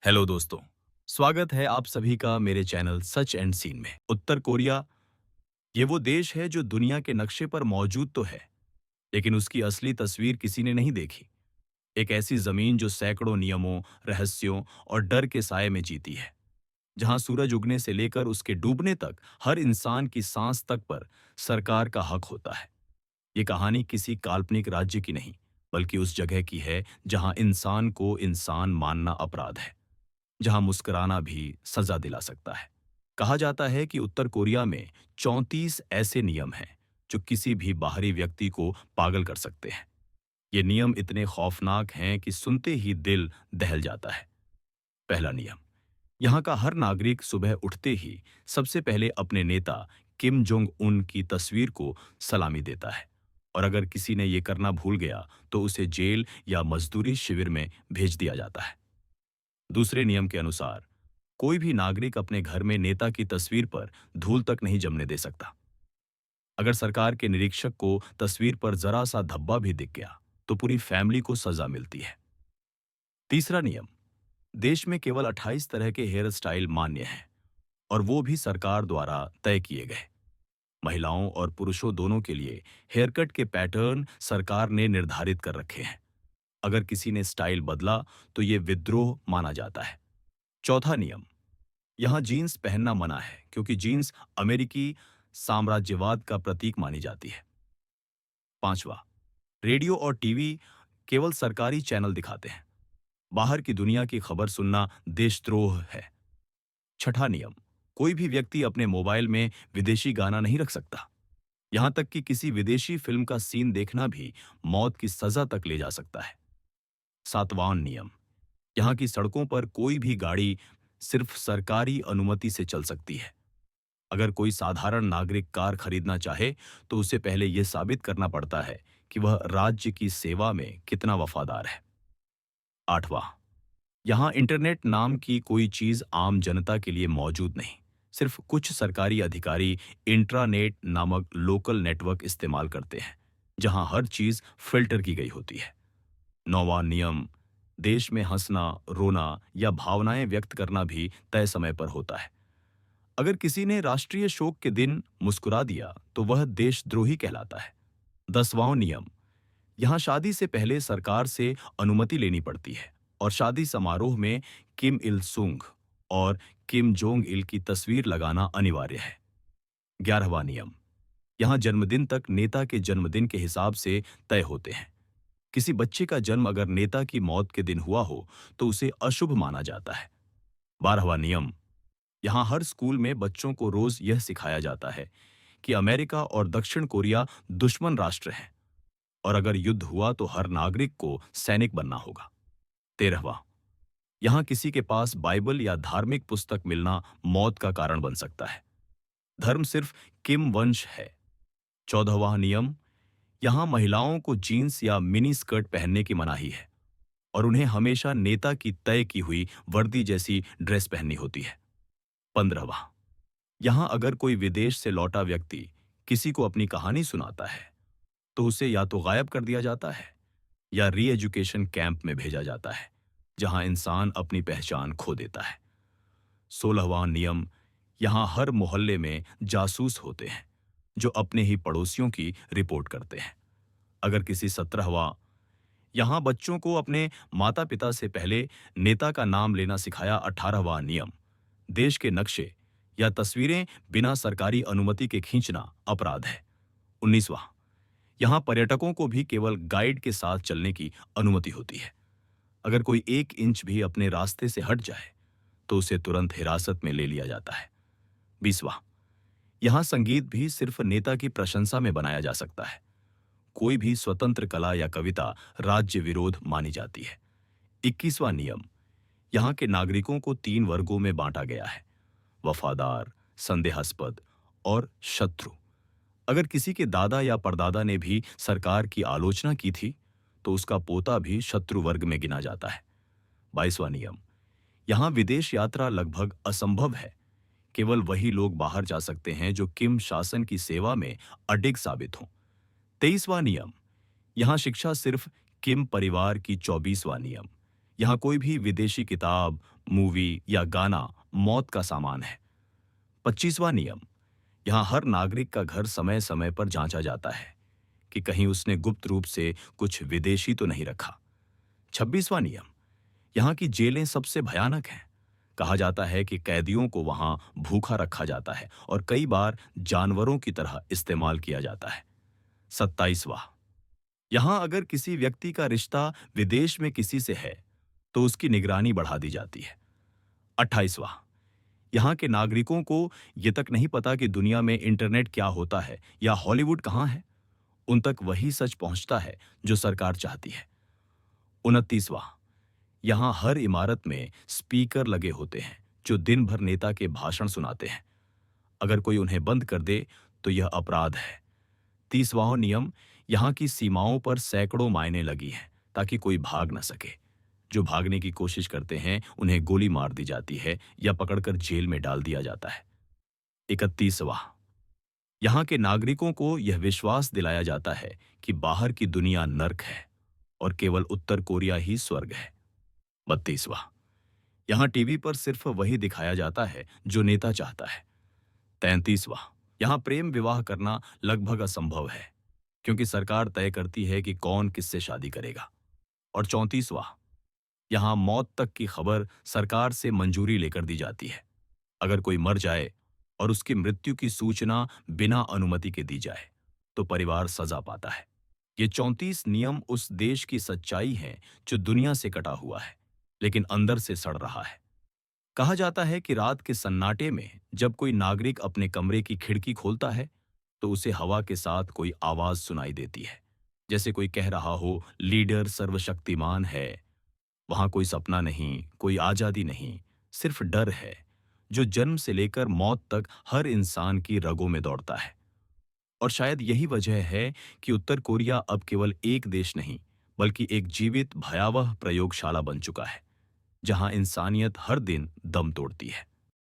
Hello दोस्तों। स्वागत है आप सभी का मेरे चैनल सच एंड सीन में। उत्तर कोरिया ये वो देश है जो दुनिया के नक्शे पर मौजूद तो है, लेकिन उसकी असली तस्वीर किसी ने नहीं देखी। एक ऐसी जमीन जो सैकड़ों नियमों, रहस्यों और डर के साए में जीती है, जहां सूरज उगने से लेकर उसके डूबने तक हर इंसान की सांस तक पर सरकार का हक होता है। ये कहानी किसी काल्पनिक राज्य की नहीं, बल्कि उस जगह की है जहां इंसान को इंसान मानना अपराध है, जहां मुस्कुराना भी सजा दिला सकता है। कहा जाता है कि उत्तर कोरिया में 34 ऐसे नियम हैं जो किसी भी बाहरी व्यक्ति को पागल कर सकते हैं। ये नियम इतने खौफनाक हैं कि सुनते ही दिल दहल जाता है। पहला नियम, यहाँ का हर नागरिक सुबह उठते ही सबसे पहले अपने नेता किम जोंग उन की तस्वीर को सलामी देता है, और अगर किसी ने ये करना भूल गया तो उसे जेल या मजदूरी शिविर में भेज दिया जाता है। दूसरे नियम के अनुसार कोई भी नागरिक अपने घर में नेता की तस्वीर पर धूल तक नहीं जमने दे सकता। अगर सरकार के निरीक्षक को तस्वीर पर जरा सा धब्बा भी दिख गया तो पूरी फैमिली को सजा मिलती है। तीसरा नियम, देश में केवल 28 तरह के हेयर स्टाइल मान्य हैं, और वो भी सरकार द्वारा तय किए गए। महिलाओं और पुरुषों दोनों के लिए हेयर कट के पैटर्न सरकार ने निर्धारित कर रखे हैं। अगर किसी ने स्टाइल बदला तो ये विद्रोह माना जाता है। चौथा नियम, यहाँ जीन्स पहनना मना है, क्योंकि जीन्स अमेरिकी साम्राज्यवाद का प्रतीक मानी जाती है। पांचवा, रेडियो और टीवी केवल सरकारी चैनल दिखाते हैं। बाहर की दुनिया की खबर सुनना देशद्रोह है। छठा नियम, कोई भी व्यक्ति अपने मोबाइल में विदेशी गाना नहीं रख सकता। यहां तक कि किसी विदेशी फिल्म का सीन देखना भी मौत की सजा तक ले जा सकता है। सातवां नियम, यहाँ की सड़कों पर कोई भी गाड़ी सिर्फ सरकारी अनुमति से चल सकती है। अगर कोई साधारण नागरिक कार खरीदना चाहे तो उसे पहले यह साबित करना पड़ता है कि वह राज्य की सेवा में कितना वफादार है। आठवां, यहाँ इंटरनेट नाम की कोई चीज आम जनता के लिए मौजूद नहीं। सिर्फ कुछ सरकारी अधिकारी इंट्रानेट नामक लोकल नेटवर्क इस्तेमाल करते हैं, जहां हर चीज फिल्टर की गई होती है। नौवां नियम, देश में हंसना, रोना या भावनाएं व्यक्त करना भी तय समय पर होता है। अगर किसी ने राष्ट्रीय शोक के दिन मुस्कुरा दिया तो वह देशद्रोही कहलाता है। 10वां नियम, यहाँ शादी से पहले सरकार से अनुमति लेनी पड़ती है, और शादी समारोह में किम इल सुंग और किम जोंग इल की तस्वीर लगाना अनिवार्य है। 11वां नियम, यहाँ जन्मदिन तक नेता के जन्मदिन के हिसाब से तय होते हैं। किसी बच्चे का जन्म अगर नेता की मौत के दिन हुआ हो तो उसे अशुभ माना जाता है। 12वां नियम, यहाँ हर स्कूल में बच्चों को रोज यह सिखाया जाता है कि अमेरिका और दक्षिण कोरिया दुश्मन राष्ट्र हैं, और अगर युद्ध हुआ तो हर नागरिक को सैनिक बनना होगा। 13वां, यहाँ किसी के पास बाइबल या धार्मिक पुस्तक मिलना मौत का कारण बन सकता है। धर्म सिर्फ किम वंश है। 14वां नियम, यहाँ महिलाओं को जीन्स या मिनी स्कर्ट पहनने की मनाही है, और उन्हें हमेशा नेता की तय की हुई वर्दी जैसी ड्रेस पहननी होती है। 15वां, यहाँ अगर कोई विदेश से लौटा व्यक्ति किसी को अपनी कहानी सुनाता है तो उसे या तो गायब कर दिया जाता है या री एजुकेशन कैंप में भेजा जाता है, जहां इंसान अपनी पहचान खो देता है। 16वां नियम, यहाँ हर मोहल्ले में जासूस होते हैं जो अपने ही पड़ोसियों की रिपोर्ट करते हैं। अगर किसी 17वां, यहाँ बच्चों को अपने माता पिता से पहले नेता का नाम लेना सिखाया। 18वां नियम, देश के नक्शे या तस्वीरें बिना सरकारी अनुमति के खींचना अपराध है। 19वां, यहाँ पर्यटकों को भी केवल गाइड के साथ चलने की अनुमति होती है। अगर कोई 1 इंच भी अपने रास्ते से हट जाए तो उसे तुरंत हिरासत में ले लिया जाता है। 20वां, यहाँ संगीत भी सिर्फ नेता की प्रशंसा में बनाया जा सकता है। कोई भी स्वतंत्र कला या कविता राज्य विरोध मानी जाती है। 21वां नियम, यहाँ के नागरिकों को 3 वर्गों में बांटा गया है: वफादार, संदेहास्पद और शत्रु। अगर किसी के दादा या परदादा ने भी सरकार की आलोचना की थी तो उसका पोता भी शत्रु वर्ग में गिना जाता है। 22वां नियम, यहाँ विदेश यात्रा लगभग असंभव है। केवल वही लोग बाहर जा सकते हैं जो किम शासन की सेवा में अडिग साबित हों। 23वां नियम, यहाँ शिक्षा सिर्फ किम परिवार की। 24वां नियम, यहाँ कोई भी विदेशी किताब, मूवी या गाना मौत का सामान है। 25वां नियम, यहाँ हर नागरिक का घर समय समय पर जांचा जाता है कि कहीं उसने गुप्त रूप से कुछ विदेशी तो नहीं रखा। 26वां नियम, यहाँ की जेलें सबसे भयानक हैं। कहा जाता है कि कैदियों को वहां भूखा रखा जाता है और कई बार जानवरों की तरह इस्तेमाल किया जाता है। 27वां, यहां अगर किसी व्यक्ति का रिश्ता विदेश में किसी से है तो उसकी निगरानी बढ़ा दी जाती है। 28वां, यहाँ के नागरिकों को ये तक नहीं पता कि दुनिया में इंटरनेट क्या होता है या हॉलीवुड कहाँ है। उन तक वही सच पहुंचता है जो सरकार चाहती है। 29वां, यहाँ हर इमारत में स्पीकर लगे होते हैं जो दिन भर नेता के भाषण सुनाते हैं। अगर कोई उन्हें बंद कर दे तो यह अपराध है। 30वां नियम, यहाँ की सीमाओं पर सैकड़ों माइनें लगी हैं ताकि कोई भाग न सके। जो भागने की कोशिश करते हैं उन्हें गोली मार दी जाती है या पकड़कर जेल में डाल दिया जाता है। 31वां, यहाँ के नागरिकों को यह विश्वास दिलाया जाता है कि बाहर की दुनिया नर्क है और केवल उत्तर कोरिया ही स्वर्ग है। 32वां, यहाँ टीवी पर सिर्फ वही दिखाया जाता है जो नेता चाहता है। 33वां, यहाँ प्रेम विवाह करना लगभग असंभव है क्योंकि सरकार तय करती है कि कौन किससे शादी करेगा। और 34वां, यहाँ मौत तक की खबर सरकार से मंजूरी लेकर दी जाती है। अगर कोई मर जाए और उसकी मृत्यु की सूचना बिना अनुमति के दी जाए तो परिवार सजा पाता है। ये 34 नियम उस देश की सच्चाई हैं जो दुनिया से कटा हुआ है लेकिन अंदर से सड़ रहा है। कहा जाता है कि रात के सन्नाटे में जब कोई नागरिक अपने कमरे की खिड़की खोलता है तो उसे हवा के साथ कोई आवाज सुनाई देती है, जैसे कोई कह रहा हो लीडर सर्वशक्तिमान है। वहां कोई सपना नहीं, कोई आजादी नहीं, सिर्फ डर है जो जन्म से लेकर मौत तक हर इंसान की रगों में दौड़ता है। और शायद यही वजह है कि उत्तर कोरिया अब केवल एक देश नहीं बल्कि एक जीवित भयावह प्रयोगशाला बन चुका है जहां इंसानियत हर दिन दम तोड़ती है।